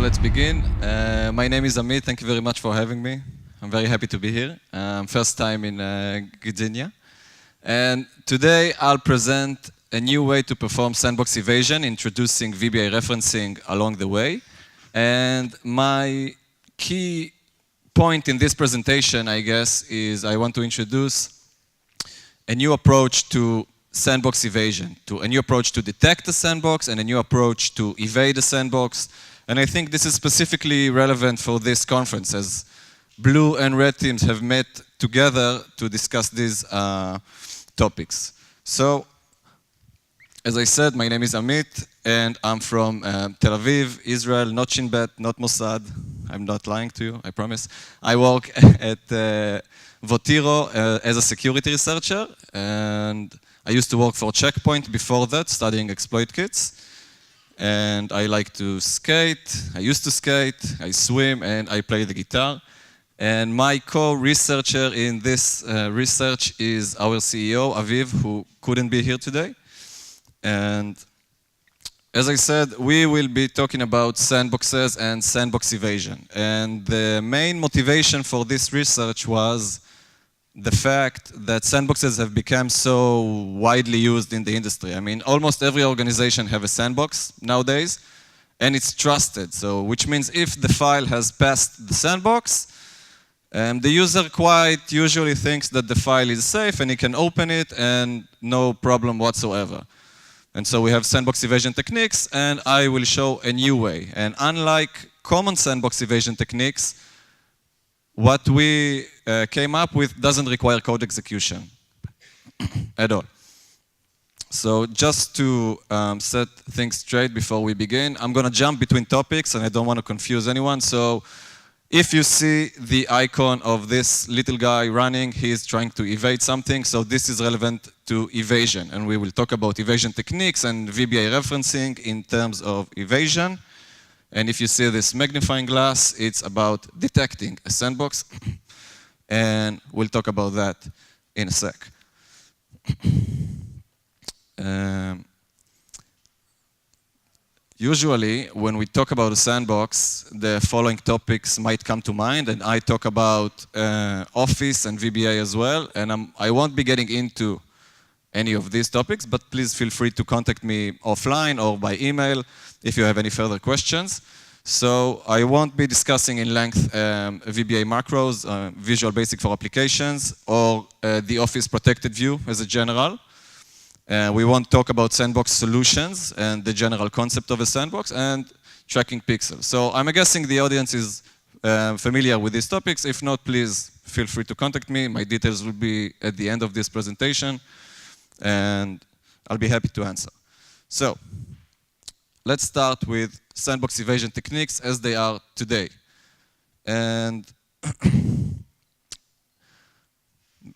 let's begin. My name is Amit. Thank you very much for having me. I'm very happy to be here. First time in Gdynia. And today I'll present a new way to perform Sandbox Evasion, introducing VBA referencing along the way. And my key point in this presentation, I guess, is I want to introduce a new approach to Sandbox Evasion, a new approach to detect the sandbox and a new approach to evade the sandbox. And I think this is specifically relevant for this conference, as blue and red teams have met together to discuss these topics. So, as I said, my name is Amit, and I'm from Tel Aviv, Israel, not Shin Bet, not Mossad. I'm not lying to you, I promise. I work at Votiro as a security researcher, and I used to work for Checkpoint before that, studying exploit kits. And I like to skate, I used to skate, I swim, and I play the guitar. And my co-researcher in this research is our CEO, Aviv, who couldn't be here today. And as I said, we will be talking about sandboxes and sandbox evasion. And the main motivation for this research was the fact that sandboxes have become so widely used in the industry. I mean, almost every organization has a sandbox nowadays, and it's trusted. So, which means if the file has passed the sandbox, the user quite usually thinks that the file is safe and he can open it and no problem whatsoever. And so we have sandbox evasion techniques, and I will show a new way. And unlike common sandbox evasion techniques, what we came up with doesn't require code execution at all. So just to set things straight before we begin, I'm going to jump between topics, and I don't want to confuse anyone. So if you see the icon of this little guy running, he's trying to evade something. So this is relevant to evasion. And we will talk about evasion techniques and VBA referencing in terms of evasion. And if you see this magnifying glass, it's about detecting a sandbox. And we'll talk about that in a sec. Usually, when we talk about a sandbox, the following topics might come to mind. And I talk about Office and VBA as well. And I won't be getting into any of these topics, but please feel free to contact me offline or by email if you have any further questions. So I won't be discussing in length VBA macros, Visual Basic for applications, or the Office protected view as a general. We won't talk about sandbox solutions and the general concept of a sandbox and tracking pixels. So I'm guessing the audience is familiar with these topics. If not, please feel free to contact me. My details will be at the end of this presentation, and I'll be happy to answer. So let's start with sandbox evasion techniques as they are today. And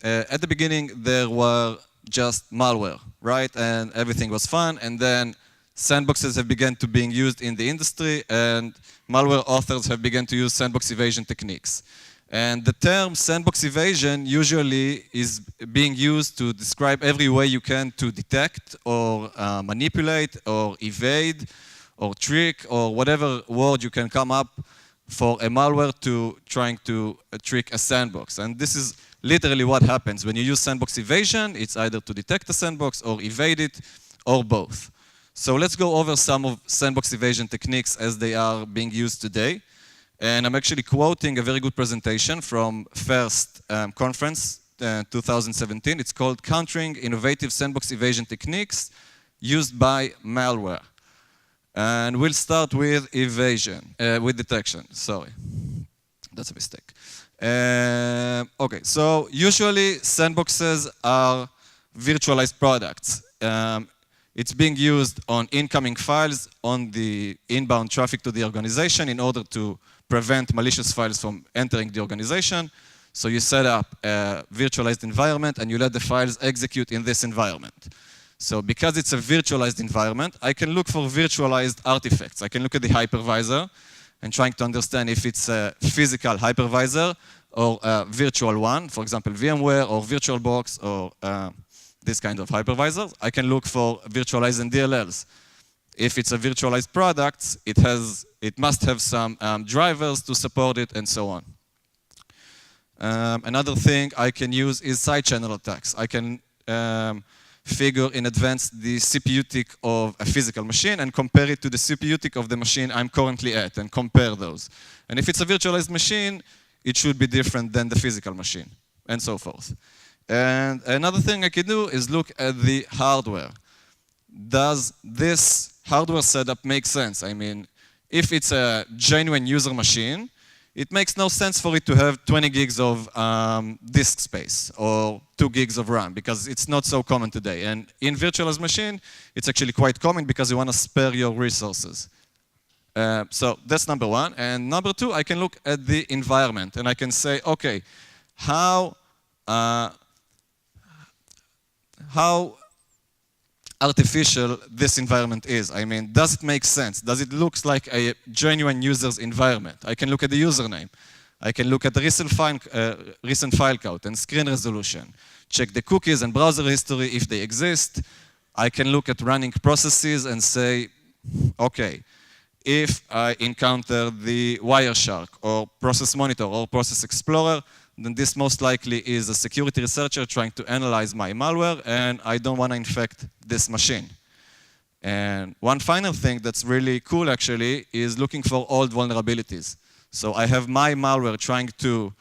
at the beginning, there were just malware, right? And everything was fun. And then sandboxes have begun to being used in the industry, and malware authors have begun to use sandbox evasion techniques. And the term sandbox evasion usually is being used to describe every way you can to detect or manipulate or evade or trick or whatever word you can come up for a malware to trying to trick a sandbox. And this is literally what happens. When you use sandbox evasion, it's either to detect a sandbox or evade it or both. So let's go over some of sandbox evasion techniques as they are being used today. And I'm actually quoting a very good presentation from first conference, 2017. It's called Countering Innovative Sandbox Evasion Techniques Used by Malware. And we'll start with evasion, with detection, sorry. That's a mistake. Okay, so usually sandboxes are virtualized products. It's being used on incoming files on the inbound traffic to the organization in order to prevent malicious files from entering the organization. So you set up a virtualized environment and you let the files execute in this environment. So because it's a virtualized environment, I can look for virtualized artifacts. I can look at the hypervisor and trying to understand if it's a physical hypervisor or a virtual one, for example, VMware or VirtualBox or this kind of hypervisors. I can look for virtualized DLLs. If it's a virtualized product, it must have some drivers to support it, and so on. Another thing I can use is side channel attacks. I can figure in advance the CPU tick of a physical machine and compare it to the CPU tick of the machine I'm currently at, and compare those. And if it's a virtualized machine, it should be different than the physical machine, and so forth. And another thing I can do is look at the hardware. Does this hardware setup make sense? I mean, if it's a genuine user machine, it makes no sense for it to have 20 gigs of disk space or 2 gigs of RAM, because it's not so common today. And in virtualized machine, it's actually quite common because you want to spare your resources. So that's number one. And number two, I can look at the environment and I can say, okay, how artificial this environment is. I mean, does it make sense? Does it look like a genuine user's environment? I can look at the username. I can look at the recent file count and screen resolution. Check the cookies and browser history if they exist. I can look at running processes and say, okay, if I encounter the Wireshark or Process Monitor or Process Explorer, then this most likely is a security researcher trying to analyze my malware, and I don't want to infect this machine. And one final thing that's really cool, actually, is looking for old vulnerabilities. So I have my malware trying to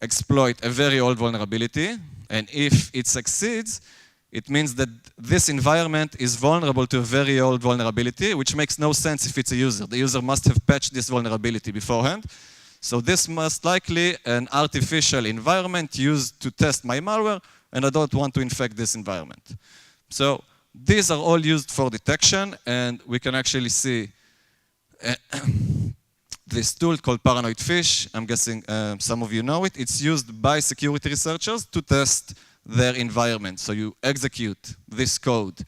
exploit a very old vulnerability, and if it succeeds, it means that this environment is vulnerable to a very old vulnerability, which makes no sense if it's a user. The user must have patched this vulnerability beforehand. So this must likely an artificial environment used to test my malware, and I don't want to infect this environment. So these are all used for detection, and we can actually see this tool called Paranoid Fish. I'm guessing some of you know it. It's used by security researchers to test their environment. So you execute this code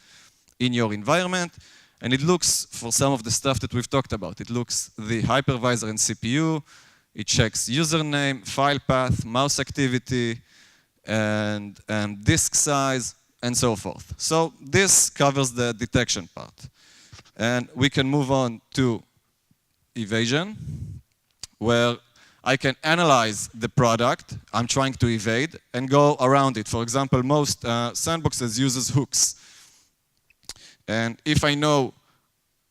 in your environment, and it looks for some of the stuff that we've talked about. It looks the hypervisor and CPU. It checks username, file path, mouse activity, and disk size, and so forth. So this covers the detection part. And we can move on to evasion, where I can analyze the product I'm trying to evade and go around it. For example, most sandboxes uses hooks. And if I know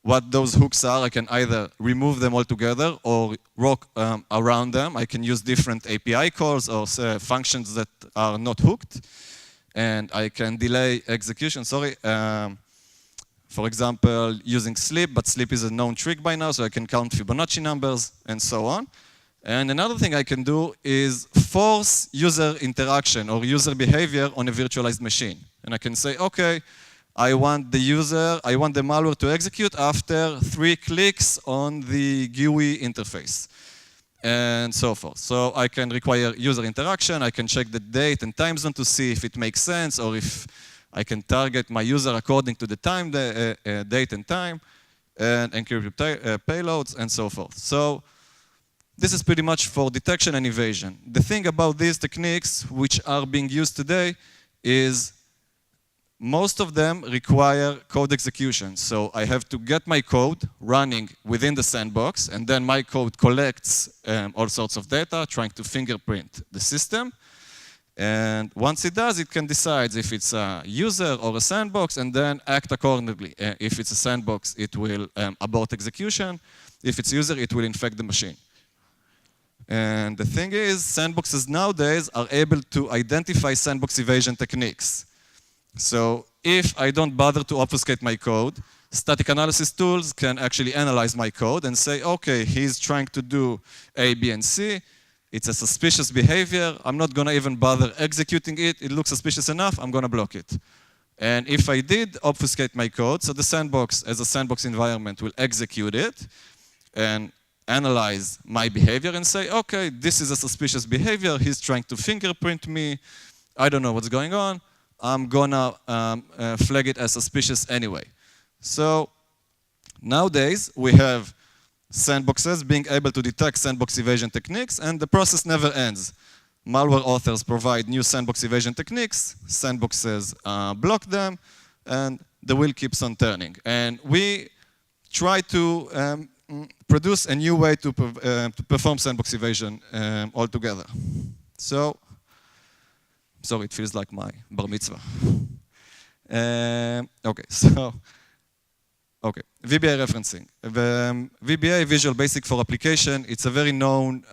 what those hooks are, I can either remove them altogether or work around them. I can use different API calls or functions that are not hooked. And I can delay execution, for example, using sleep, but sleep is a known trick by now, so I can count Fibonacci numbers and so on. And another thing I can do is force user interaction or user behavior on a virtualized machine. And I can say, okay, I want the malware to execute after 3 clicks on the GUI interface, and so forth. So I can require user interaction, I can check the date and time zone to see if it makes sense, or if I can target my user according to the time, date and time, and encrypt payloads, and so forth. So this is pretty much for detection and evasion. The thing about these techniques, which are being used today, is most of them require code execution. So I have to get my code running within the sandbox, and then my code collects all sorts of data, trying to fingerprint the system. And once it does, it can decide if it's a user or a sandbox, and then act accordingly. If it's a sandbox, it will abort execution. If it's a user, it will infect the machine. And the thing is, sandboxes nowadays are able to identify sandbox evasion techniques. So if I don't bother to obfuscate my code, static analysis tools can actually analyze my code and say, okay, he's trying to do A, B, and C. It's a suspicious behavior. I'm not going to even bother executing it. It looks suspicious enough. I'm going to block it. And if I did obfuscate my code, so the sandbox, as a sandbox environment, will execute it and analyze my behavior and say, okay, this is a suspicious behavior. He's trying to fingerprint me. I don't know what's going on. I'm gonna flag it as suspicious anyway. So nowadays, we have sandboxes being able to detect sandbox evasion techniques, and the process never ends. Malware authors provide new sandbox evasion techniques, sandboxes block them, and the wheel keeps on turning. And we try to produce a new way to perform sandbox evasion altogether. So, sorry, it feels like my bar mitzvah. Okay, so, okay, VBA referencing. VBA, Visual Basic for Application, it's a very known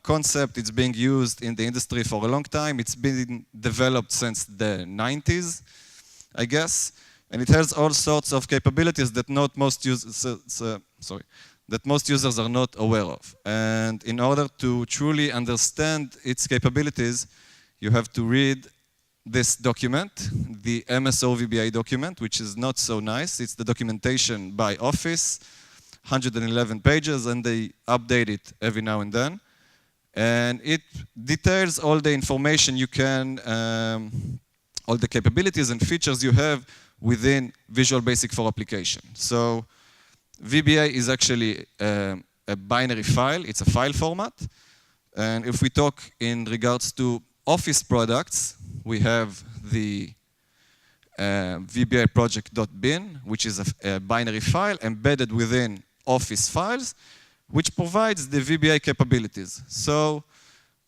concept. It's being used in the industry for a long time. It's been developed since the 90s, I guess. And it has all sorts of capabilities that most users are not aware of. And in order to truly understand its capabilities, you have to read this document, the MSO VBA document, which is not so nice. It's the documentation by Office, 111 pages, and they update it every now and then. And it details all the information you can, all the capabilities and features you have within Visual Basic for Application. So VBA is actually a binary file. It's a file format. And if we talk in regards to Office products, we have the VBA project.bin, which is a binary file embedded within Office files, which provides the VBA capabilities. So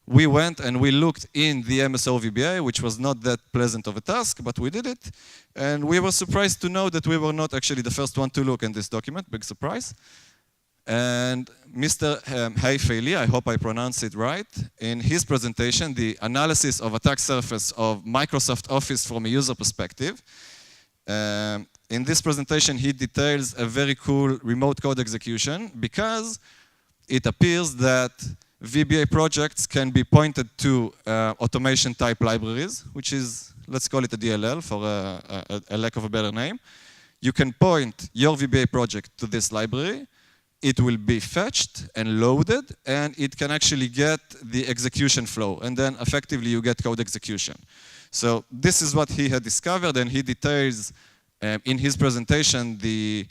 we went and we looked in the MSO VBA, which was not that pleasant of a task, but we did it. And we were surprised to know that we were not actually the first one to look in this document, big surprise. And Mr. Haifeli, I hope I pronounced it right, in his presentation, the analysis of attack surface of Microsoft Office from a user perspective. In this presentation, he details a very cool remote code execution because it appears that VBA projects can be pointed to automation type libraries, which is, let's call it a DLL for a lack of a better name. You can point your VBA project to this library. It will be fetched and loaded, and it can actually get the execution flow. And then effectively you get code execution. So this is what he had discovered, and he details in his presentation the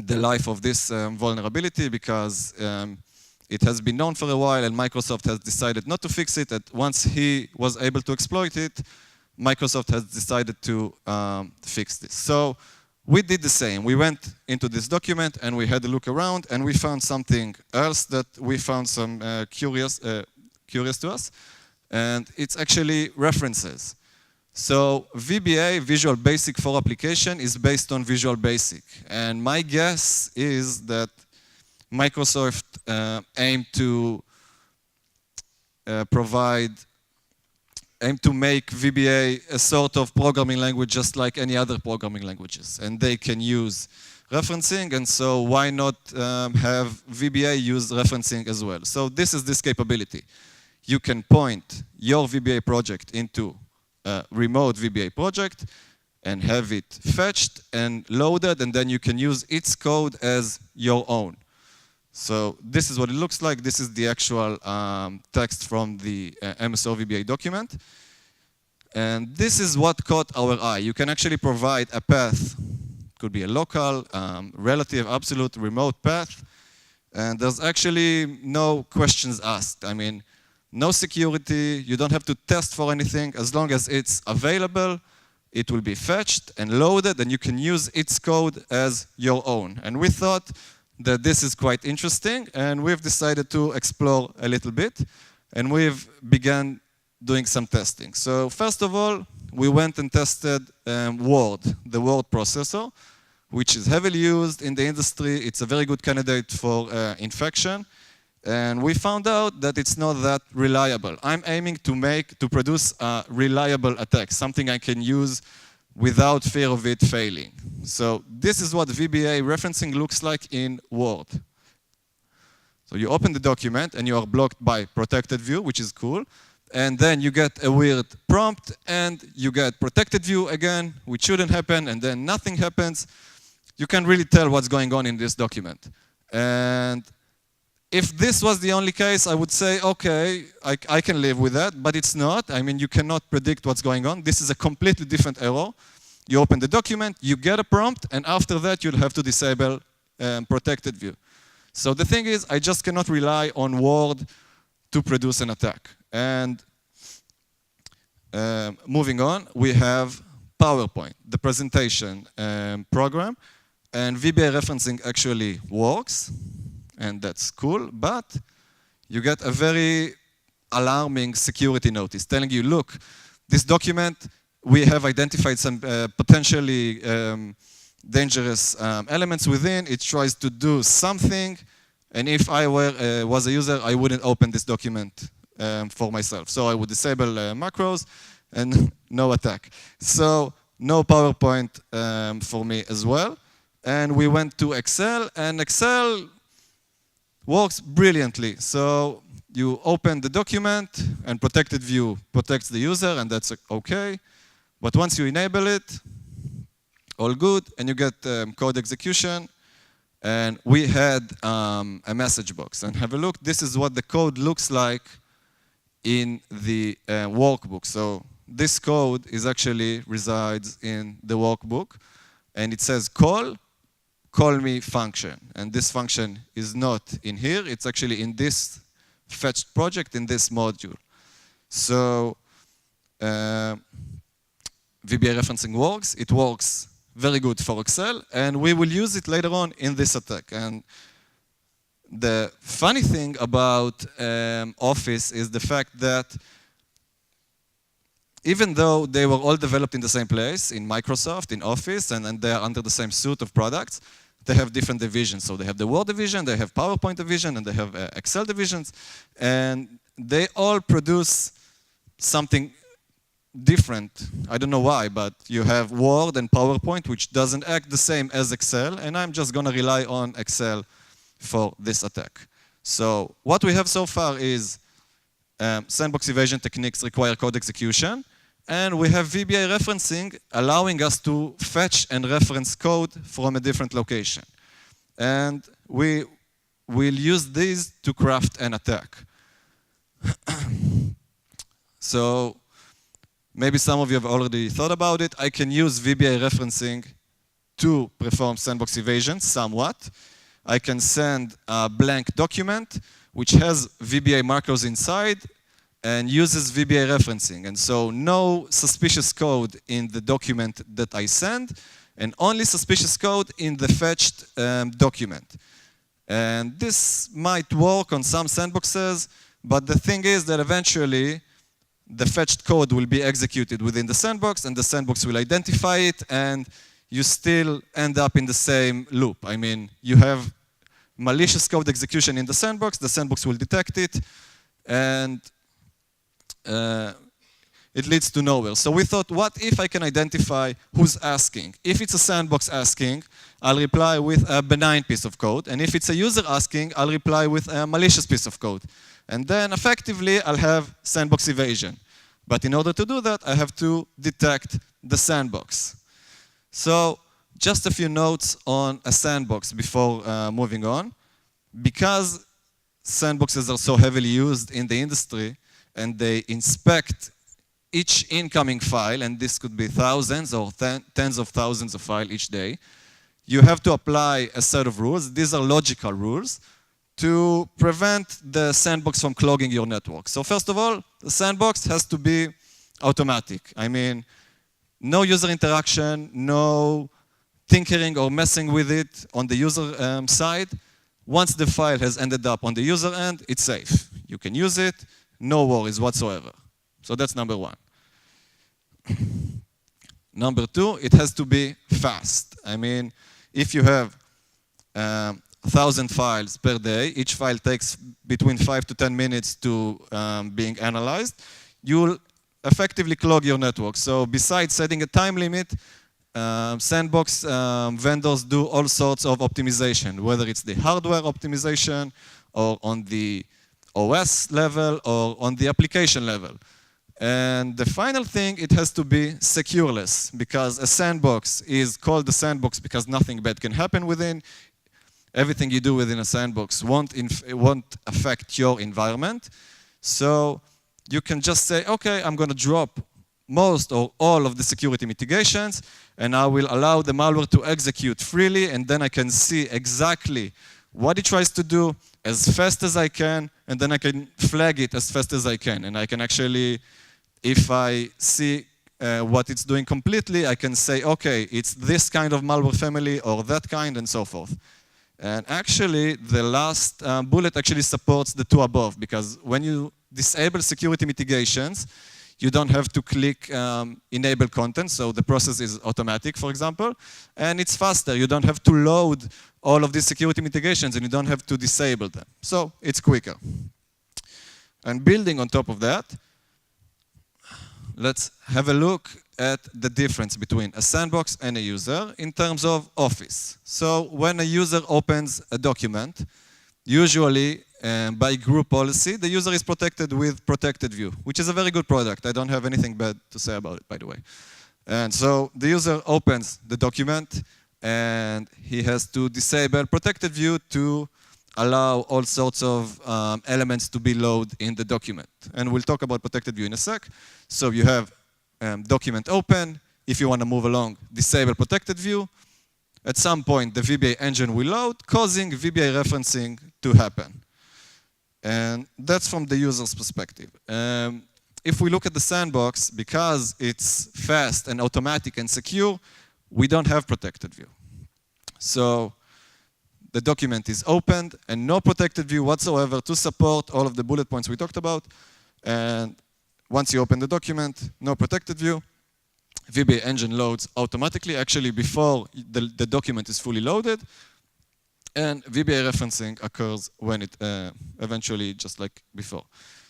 life of this vulnerability, because it has been known for a while, and Microsoft has decided not to fix it. And once he was able to exploit it, Microsoft has decided to fix this. So we did the same. We went into this document and we had a look around, and we found something else that we found some curious to us, and it's actually references. So VBA, Visual Basic for Application, is based on Visual Basic, and my guess is that Microsoft aimed to make VBA a sort of programming language just like any other programming languages. And they can use referencing, and so why not have VBA use referencing as well? So this is this capability. You can point your VBA project into a remote VBA project and have it fetched and loaded, and then you can use its code as your own. So this is what it looks like. This is the actual text from the MSO VBA document. And this is what caught our eye. You can actually provide a path. It could be a local, relative, absolute, remote path. And there's actually no questions asked. I mean, no security. You don't have to test for anything. As long as it's available, it will be fetched and loaded, and you can use its code as your own. And we thought that this is quite interesting, and we've decided to explore a little bit, and we've begun doing some testing. So first of all, we went and tested Word, the word processor, which is heavily used in the industry. It's a very good candidate for infection, and we found out that it's not that reliable. I'm aiming to produce a reliable attack, something I can use without fear of it failing. So this is what VBA referencing looks like in Word. So you open the document and you are blocked by protected view, which is cool. And then you get a weird prompt and you get protected view again, which shouldn't happen, and then nothing happens. You can really tell what's going on in this document. And if this was the only case, I would say, okay, I can live with that, but it's not. I mean, you cannot predict what's going on. This is a completely different error. You open the document, you get a prompt, and after that, you'll have to disable protected view. So the thing is, I just cannot rely on Word to produce an attack. And moving on, we have PowerPoint, the presentation program. And VBA referencing actually works, and that's cool, but you get a very alarming security notice telling you, look, this document, we have identified some potentially dangerous elements within. It tries to do something, and if I was a user, I wouldn't open this document for myself. So I would disable macros and no attack. So no PowerPoint for me as well. And we went to Excel, and Excel works brilliantly. So you open the document, and protected view protects the user, and that's okay. But once you enable it, all good, and you get code execution. And we had a message box. And have a look, this is what the code looks like in the workbook. So this code is actually resides in the workbook. And it says call me function. And this function is not in here. It's actually in this fetched project, in this module. So VBA referencing works. It works very good for Excel. And we will use it later on in this attack. And the funny thing about Office is the fact that even though they were all developed in the same place, in Microsoft, in Office, and they are under the same suite of products, they have different divisions. So they have the Word division, they have PowerPoint division, and they have Excel divisions. And they all produce something different. I don't know why, but you have Word and PowerPoint, which doesn't act the same as Excel, and I'm just going to rely on Excel for this attack. So what we have so far is Sandbox Evasion techniques require code execution, and we have VBA referencing allowing us to fetch and reference code from a different location. And we will use these to craft an attack. So maybe some of you have already thought about it. I can use VBA referencing to perform sandbox evasion somewhat. I can send a blank document which has VBA macros inside and uses VBA referencing. And so no suspicious code in the document that I send, and only suspicious code in the fetched document. And this might work on some sandboxes, but the thing is that eventually the fetched code will be executed within the sandbox, and the sandbox will identify it, and you still end up in the same loop. I mean, you have malicious code execution in the sandbox will detect it, and it leads to nowhere. So we thought, what if I can identify who's asking? If it's a sandbox asking, I'll reply with a benign piece of code, and if it's a user asking, I'll reply with a malicious piece of code. And then effectively, I'll have sandbox evasion. But in order to do that, I have to detect the sandbox. So just a few notes on a sandbox before moving on. Because sandboxes are so heavily used in the industry, and they inspect each incoming file, and this could be thousands or tens of thousands of files each day, you have to apply a set of rules. These are logical rules to prevent the sandbox from clogging your network. So first of all, the sandbox has to be automatic. I mean, no user interaction, no tinkering or messing with it on the user side. Once the file has ended up on the user end, it's safe. You can use it, no worries whatsoever. So that's number one. Number two, it has to be fast. I mean, if you have 1,000 files per day, each file takes between 5 to 10 minutes to being analyzed, you'll effectively clog your network. So besides setting a time limit, sandbox vendors do all sorts of optimization, whether it's the hardware optimization or on the OS level or on the application level. And the final thing, it has to be secureless, because a sandbox is called a sandbox because nothing bad can happen within. Everything you do within a sandbox won't affect your environment. So you can just say, okay, I'm going to drop most or all of the security mitigations, and I will allow the malware to execute freely, and then I can see exactly what it tries to do as fast as I can, and then I can flag it as fast as I can. And I can actually, if I see what it's doing completely, I can say, okay, it's this kind of malware family or that kind and so forth. And actually, the last bullet actually supports the two above, because when you disable security mitigations, you don't have to click enable content, so the process is automatic, for example, and it's faster. You don't have to load all of these security mitigations, and you don't have to disable them. So it's quicker. And building on top of that, let's have a look at the difference between a sandbox and a user in terms of Office. So when a user opens a document, usually by group policy, the user is protected with protected view, which is a very good product. I don't have anything bad to say about it, by the way. And so the user opens the document, and he has to disable protected view to allow all sorts of elements to be loaded in the document. And we'll talk about protected view in a sec. So you have document open. If you want to move along, disable protected view. At some point, the VBA engine will load, causing VBA referencing to happen. And that's from the user's perspective. If we look at the sandbox, because it's fast and automatic and secure, we don't have protected view. So the document is opened and no protected view whatsoever to support all of the bullet points we talked about. And once you open the document, no protected view, VBA engine loads automatically, actually before the document is fully loaded. And VBA referencing occurs when it eventually, just like before.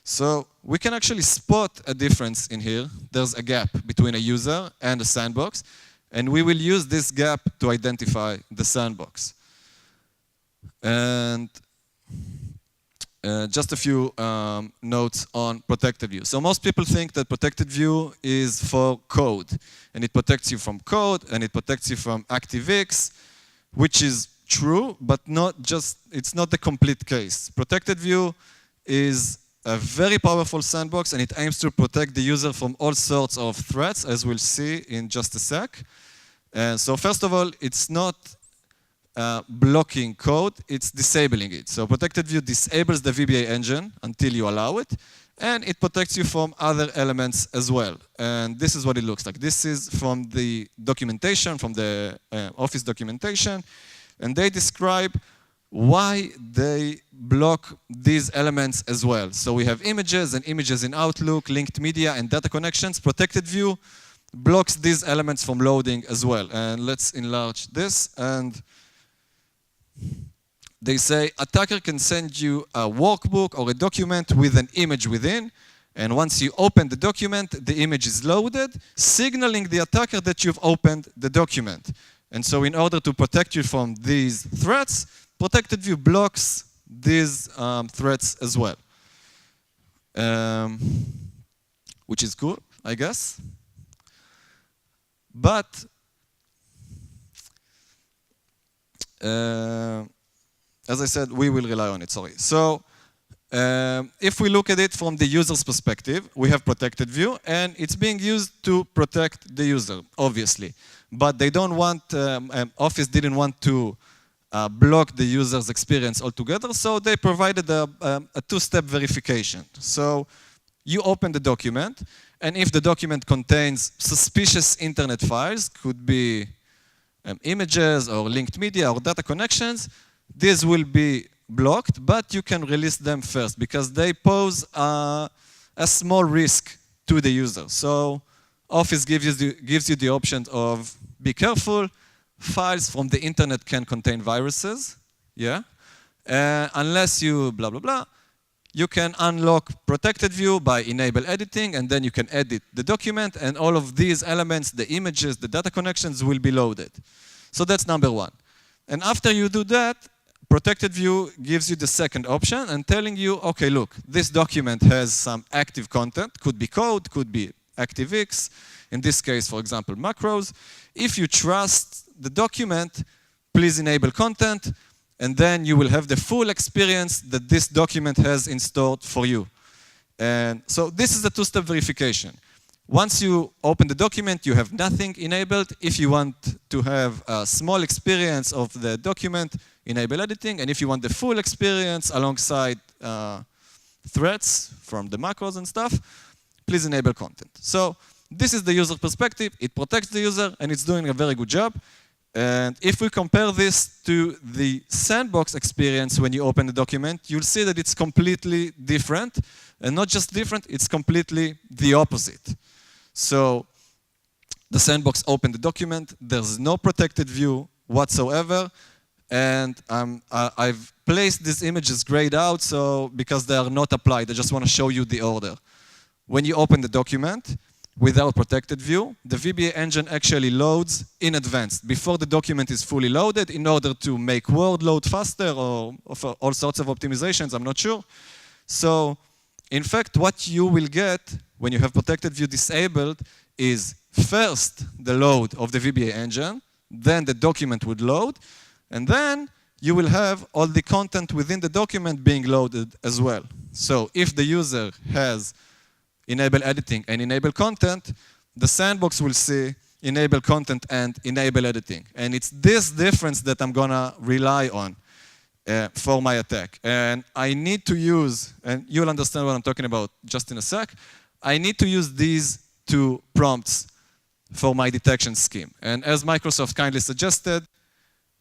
So we can actually spot a difference in here. There's a gap between a user and a sandbox. And we will use this gap to identify the sandbox. And just a few notes on protected view. So most people think that protected view is for code. And it protects you from code, and it protects you from ActiveX, which is true, but it's not the complete case. Protected view is a very powerful sandbox, and it aims to protect the user from all sorts of threats, as we'll see in just a sec. So first of all, it's not blocking code, it's disabling it. So protected view disables the VBA engine until you allow it, and it protects you from other elements as well. And this is what it looks like. This is from the documentation, from the Office documentation, and they describe why they block these elements as well. So we have images and images in Outlook, linked media, and data connections. Protected view blocks these elements from loading as well. And let's enlarge this. And they say attacker can send you a workbook or a document with an image within. And once you open the document, the image is loaded, signaling the attacker that you've opened the document. And so in order to protect you from these threats, protected view blocks these threats as well. Which is cool, I guess. But as I said, we will rely on it, sorry. So if we look at it from the user's perspective, we have protected view, and it's being used to protect the user, obviously. But they don't want, Office didn't want to block the user's experience altogether, so they provided a two-step verification. So you open the document, and if the document contains suspicious internet files, could be images or linked media or data connections, these will be blocked, but you can release them first because they pose a small risk to the user. So Office gives you the option of be careful, files from the internet can contain viruses, yeah? Unless you blah, blah, blah, you can unlock protected view by enable editing, and then you can edit the document, and all of these elements, the images, the data connections will be loaded. So that's number one. And after you do that, protected view gives you the second option and telling you, okay, look, this document has some active content, could be code, could be ActiveX, in this case, for example, macros. If you trust the document, please enable content, and then you will have the full experience that this document has in store for you. And so this is a two-step verification. Once you open the document, you have nothing enabled. If you want to have a small experience of the document, enable editing. And if you want the full experience alongside threats from the macros and stuff, please enable content. So this is the user perspective. It protects the user, and it's doing a very good job. And if we compare this to the sandbox experience when you open the document, you'll see that it's completely different. And not just different, it's completely the opposite. So the sandbox opened the document. There's no protected view whatsoever. And I've placed these images grayed out because they are not applied. I just want to show you the order. When you open the document, without protected view, the VBA engine actually loads in advance before the document is fully loaded in order to make Word load faster or for all sorts of optimizations, I'm not sure. So, in fact, what you will get when you have protected view disabled is first the load of the VBA engine, then the document would load, and then you will have all the content within the document being loaded as well. So, if the user has enable editing and enable content, the sandbox will see enable content and enable editing. And it's this difference that I'm gonna rely on for my attack. And I need to use, and you'll understand what I'm talking about just in a sec, I need to use these two prompts for my detection scheme. And as Microsoft kindly suggested,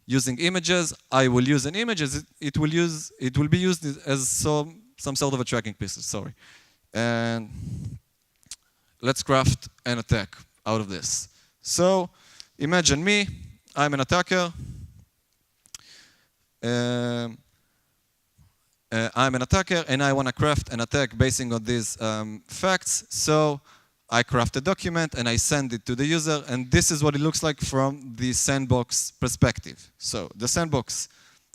using images, I will use an image. It will be used as some sort of a tracking piece, sorry. And let's craft an attack out of this. So imagine me, I'm an attacker. I'm an attacker and I want to craft an attack based on these facts. So I craft a document and I send it to the user, and this is what it looks like from the sandbox perspective. So the sandbox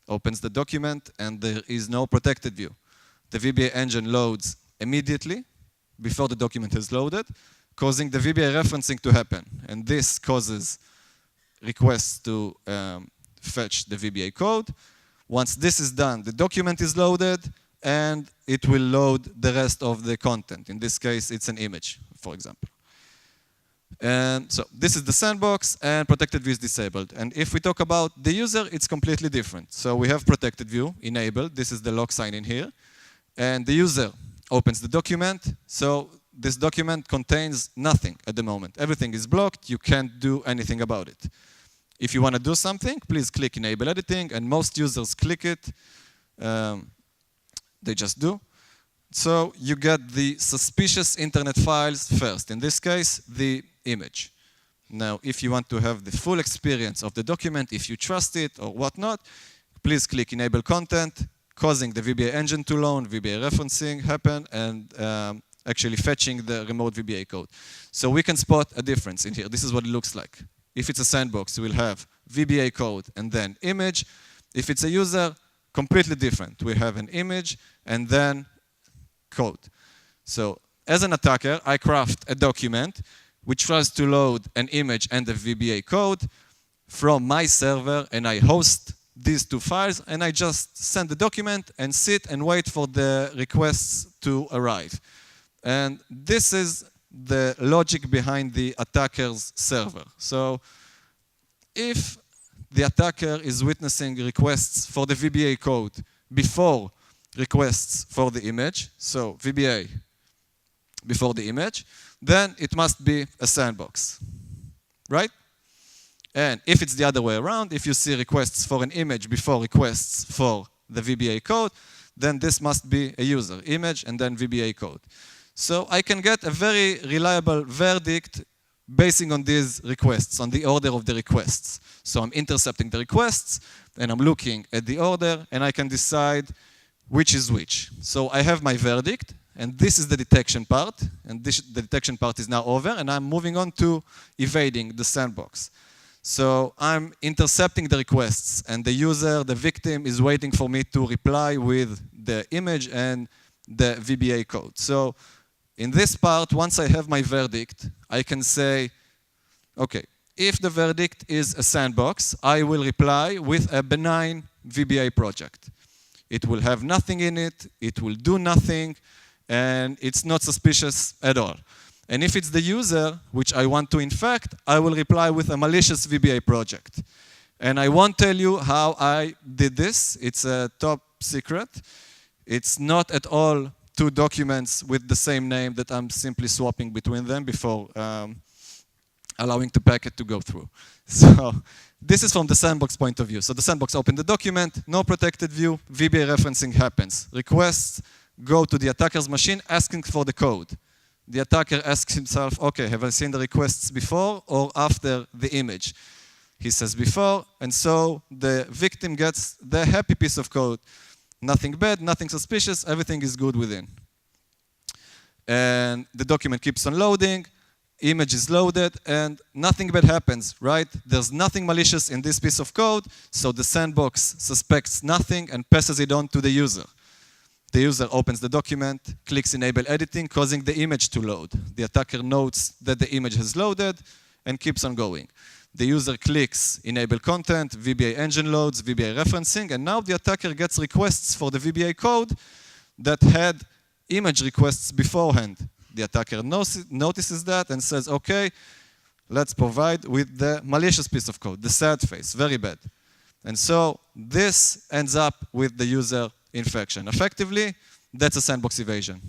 opens the document and there is no protected view. The VBA engine loads immediately before the document is loaded, causing the VBA referencing to happen. And this causes requests to fetch the VBA code. Once this is done, the document is loaded, and it will load the rest of the content. In this case, it's an image, for example. And so this is the sandbox, and protected view is disabled. And if we talk about the user, it's completely different. So we have protected view enabled. This is the log sign in here. And the user opens the document. So this document contains nothing at the moment. Everything is blocked. You can't do anything about it. If you want to do something, please click Enable Editing. And most users click it. They just do. So you get the suspicious internet files first. In this case, the image. Now, if you want to have the full experience of the document, if you trust it or whatnot, please click Enable Content, causing the VBA engine to load, VBA referencing happen, and actually fetching the remote VBA code. So we can spot a difference in here. This is what it looks like. If it's a sandbox, we'll have VBA code and then image. If it's a user, completely different. We have an image and then code. So as an attacker, I craft a document which tries to load an image and the VBA code from my server, and I host these two files, and I just send the document and sit and wait for the requests to arrive. And this is the logic behind the attacker's server. So if the attacker is witnessing requests for the VBA code before requests for the image, so VBA before the image, then it must be a sandbox, right? And if it's the other way around, if you see requests for an image before requests for the VBA code, then this must be a user, image and then VBA code. So I can get a very reliable verdict basing on these requests, on the order of the requests. So I'm intercepting the requests, and I'm looking at the order, and I can decide which is which. So I have my verdict, and this is the detection part, and the detection part is now over, and I'm moving on to evading the sandbox. So I'm intercepting the requests, and the user, the victim, is waiting for me to reply with the image and the VBA code. So in this part, once I have my verdict, I can say, okay, if the verdict is a sandbox, I will reply with a benign VBA project. It will have nothing in it, it will do nothing, and it's not suspicious at all. And if it's the user, which I want to infect, I will reply with a malicious VBA project. And I won't tell you how I did this. It's a top secret. It's not at all two documents with the same name that I'm simply swapping between them before allowing the packet to go through. So this is from the sandbox point of view. So the sandbox opened the document, no protected view, VBA referencing happens. Requests go to the attacker's machine asking for the code. The attacker asks himself, okay, have I seen the requests before or after the image? He says before, and so the victim gets the happy piece of code. Nothing bad, nothing suspicious, everything is good within. And the document keeps on loading, image is loaded, and nothing bad happens, right? There's nothing malicious in this piece of code, so the sandbox suspects nothing and passes it on to the user. The user opens the document, clicks enable editing, causing the image to load. The attacker notes that the image has loaded and keeps on going. The user clicks enable content, VBA engine loads, VBA referencing, and now the attacker gets requests for the VBA code that had image requests beforehand. The attacker notices that and says, okay, let's provide with the malicious piece of code, the sad face, very bad. And so this ends up with the user infection. Effectively, that's a sandbox evasion.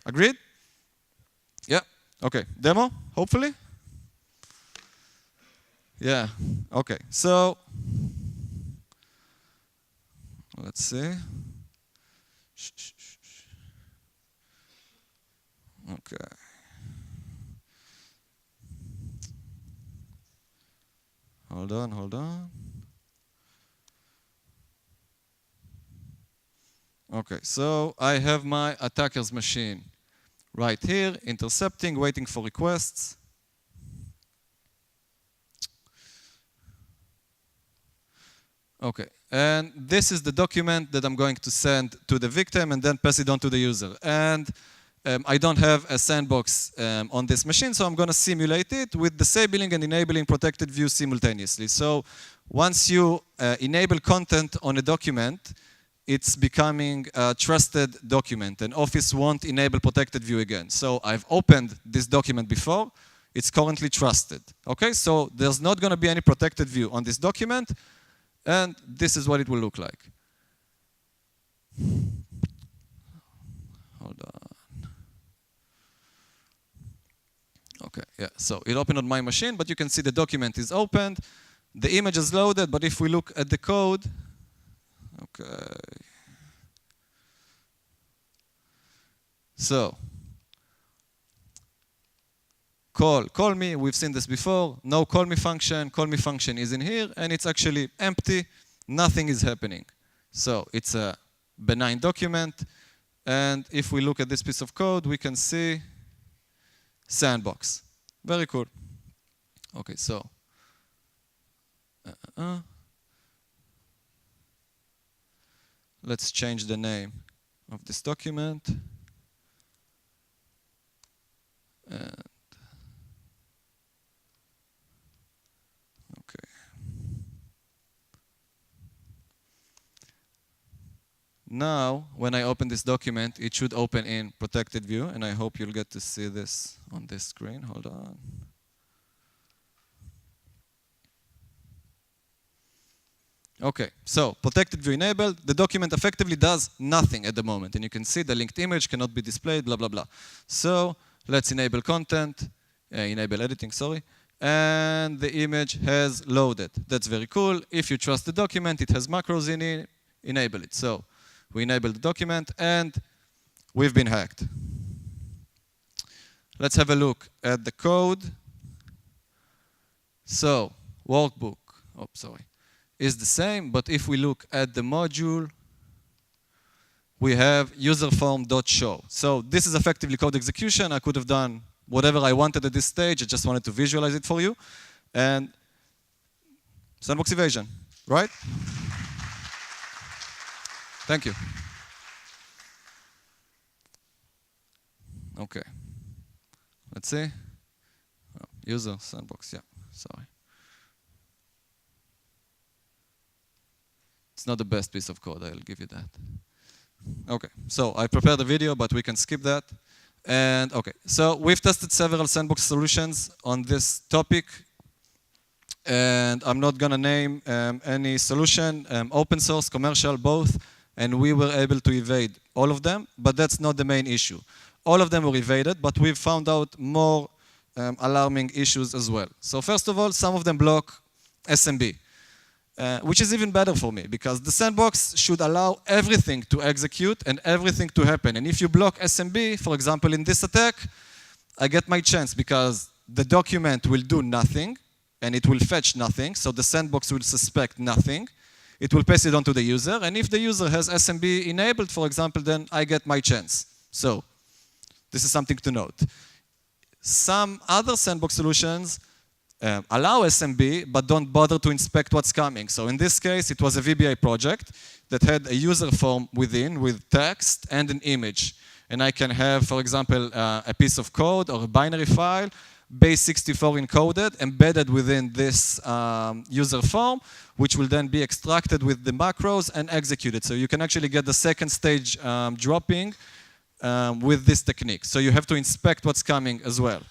Agreed? Yeah, okay. Demo, hopefully? Yeah, okay. So, let's see. Okay. Hold on, hold on. Okay, so I have my attacker's machine right here, intercepting, waiting for requests. Okay, and this is the document that I'm going to send to the victim and then pass it on to the user. And I don't have a sandbox on this machine, so I'm going to simulate it with disabling and enabling protected view simultaneously. So once you enable content on a document, it's becoming a trusted document, and Office won't enable protected view again. So I've opened this document before. It's currently trusted. Okay, so there's not going to be any protected view on this document, and this is what it will look like. Hold on. Okay, yeah, so it opened on my machine, but you can see the document is opened. The image is loaded, but if we look at the code, okay. So, call me, we've seen this before. No call me function is in here, and it's actually empty. Nothing is happening. So it's a benign document, and if we look at this piece of code, we can see sandbox. Very cool. Okay, so let's change the name of this document. And okay. Now, when I open this document, it should open in protected view, and I hope you'll get to see this on this screen. Hold on. Okay, so protected view enabled. The document effectively does nothing at the moment, and you can see the linked image cannot be displayed, blah, blah, blah. So let's enable content, enable editing, sorry, and the image has loaded. That's very cool. If you trust the document, it has macros in it, enable it. So we enable the document, and we've been hacked. Let's have a look at the code. So workbook, is the same, but if we look at the module, we have userform.show. So this is effectively code execution. I could have done whatever I wanted at this stage. I just wanted to visualize it for you. And Sandbox Evasion, right? Thank you. Okay. Let's see. Oh, user sandbox, yeah, sorry. It's not the best piece of code, I'll give you that. Okay, so I prepared a video, but we can skip that. And okay, so we've tested several sandbox solutions on this topic. And I'm not gonna name any solution, open source, commercial, both. and we were able to evade all of them, but that's not the main issue. All of them were evaded, but we've found out more alarming issues as well. So first of all, some of them block SMB, which is even better for me, because the sandbox should allow everything to execute and everything to happen. And if you block SMB, for example, in this attack, I get my chance, because the document will do nothing, and it will fetch nothing, so the sandbox will suspect nothing. It will pass it on to the user, and if the user has SMB enabled, for example, then I get my chance. So this is something to note. Some other sandbox solutions allow SMB, but don't bother to inspect what's coming. So in this case, it was a VBA project that had a user form within with text and an image. And I can have, for example, a piece of code or a binary file, base64 encoded, embedded within this user form, which will then be extracted with the macros and executed. So you can actually get the second stage dropping with this technique. So you have to inspect what's coming as well.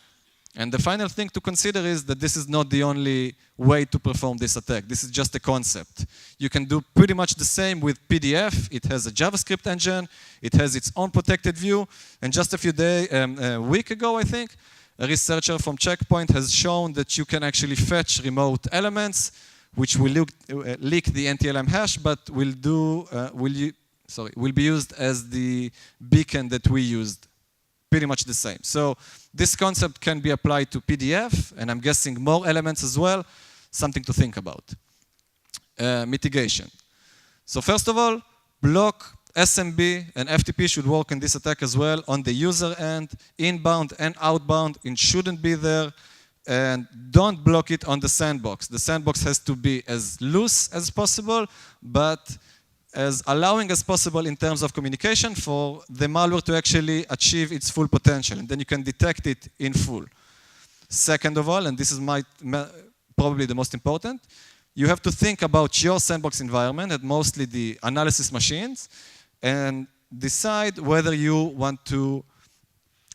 And the final thing to consider is that this is not the only way to perform this attack. This is just a concept. You can do pretty much the same with PDF. It has a JavaScript engine. It has its own protected view. And just a week ago, I think, a researcher from Checkpoint has shown that you can actually fetch remote elements, which will leak the NTLM hash, but will be used as the beacon that we used. Pretty much the same. So this concept can be applied to PDF, and I'm guessing more elements as well. Something to think about. Mitigation. So first of all, block, SMB, and FTP should work in this attack as well on the user end, inbound and outbound. It shouldn't be there. And don't block it on the sandbox. The sandbox has to be as loose as possible, but as allowing as possible in terms of communication for the malware to actually achieve its full potential, and then you can detect it in full. Second of all, and this is probably the most important, you have to think about your sandbox environment and mostly the analysis machines, and decide whether you want to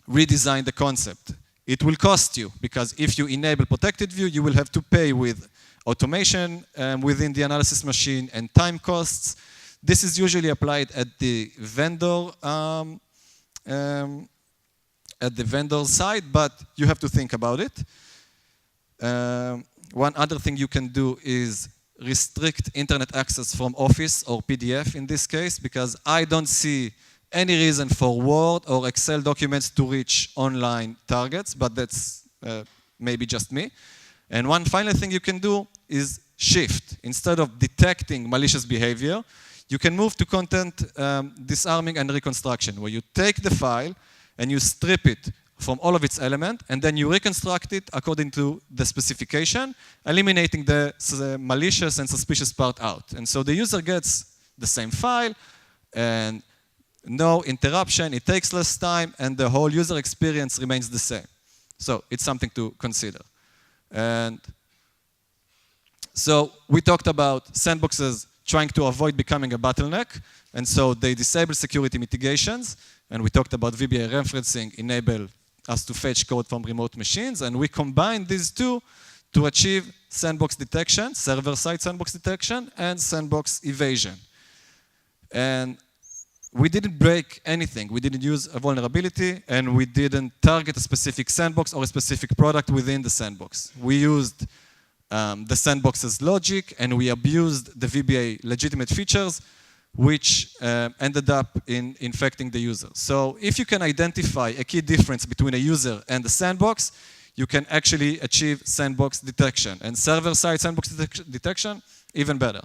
redesign the concept. It will cost you, because if you enable protected view, you will have to pay with automation within the analysis machine and time costs. This is usually applied at the vendor side, but you have to think about it. One other thing you can do is restrict internet access from Office or PDF in this case, because I don't see any reason for Word or Excel documents to reach online targets, but that's maybe just me. And one final thing you can do is shift. Instead of detecting malicious behavior, you can move to content disarming and reconstruction, where you take the file and you strip it from all of its elements, and then you reconstruct it according to the specification, eliminating the malicious and suspicious part out. And so the user gets the same file, and no interruption, it takes less time, and the whole user experience remains the same. So it's something to consider. And so we talked about sandboxes trying to avoid becoming a bottleneck, and so they disable security mitigations, and we talked about VBA referencing enable us to fetch code from remote machines, and we combine these two to achieve sandbox detection, server-side sandbox detection, and sandbox evasion. And we didn't break anything. We didn't use a vulnerability, and we didn't target a specific sandbox or a specific product within the sandbox. We used the sandbox's logic, and we abused the VBA legitimate features, which ended up in infecting the user. So if you can identify a key difference between a user and the sandbox, you can actually achieve sandbox detection. And server-side sandbox detection, even better.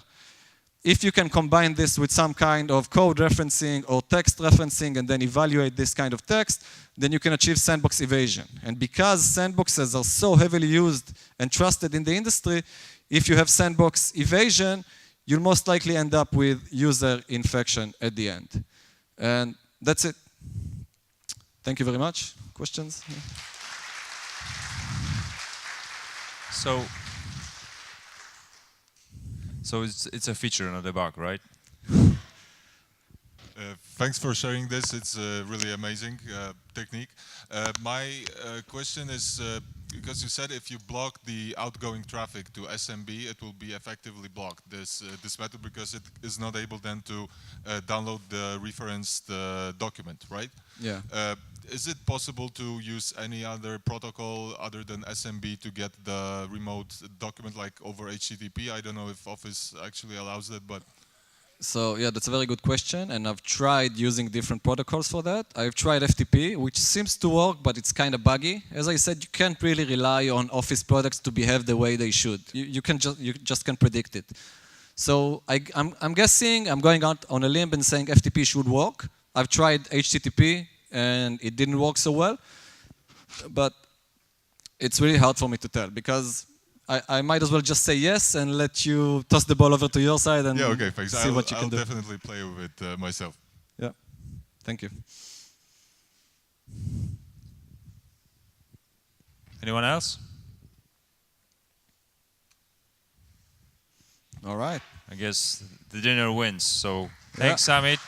If you can combine this with some kind of code referencing or text referencing and then evaluate this kind of text, then you can achieve sandbox evasion. And because sandboxes are so heavily used and trusted in the industry, if you have sandbox evasion, you'll most likely end up with user infection at the end. And that's it. Thank you very much. Questions? So it's a feature, not a bug, right? Thanks for sharing this. It's a really amazing technique. My question is, because you said if you block the outgoing traffic to SMB, it will be effectively blocked, this method, because it is not able then to download the referenced document, right? Yeah. Is it possible to use any other protocol other than SMB to get the remote document, like over HTTP? I don't know if Office actually allows that, but... So yeah, that's a very good question, and I've tried using different protocols for that. I've tried FTP, which seems to work, but it's kind of buggy. As I said, you can't really rely on Office products to behave the way they should. You just can't predict it. So I'm guessing, I'm going out on a limb and saying FTP should work. I've tried HTTP, and it didn't work so well. But it's really hard for me to tell, because I might as well just say yes and let you toss the ball over to your side and yeah, okay, thanks. see what you can do. I'll definitely play with it myself. Yeah, thank you. Anyone else? All right. I guess the dinner wins. So thanks, Amit.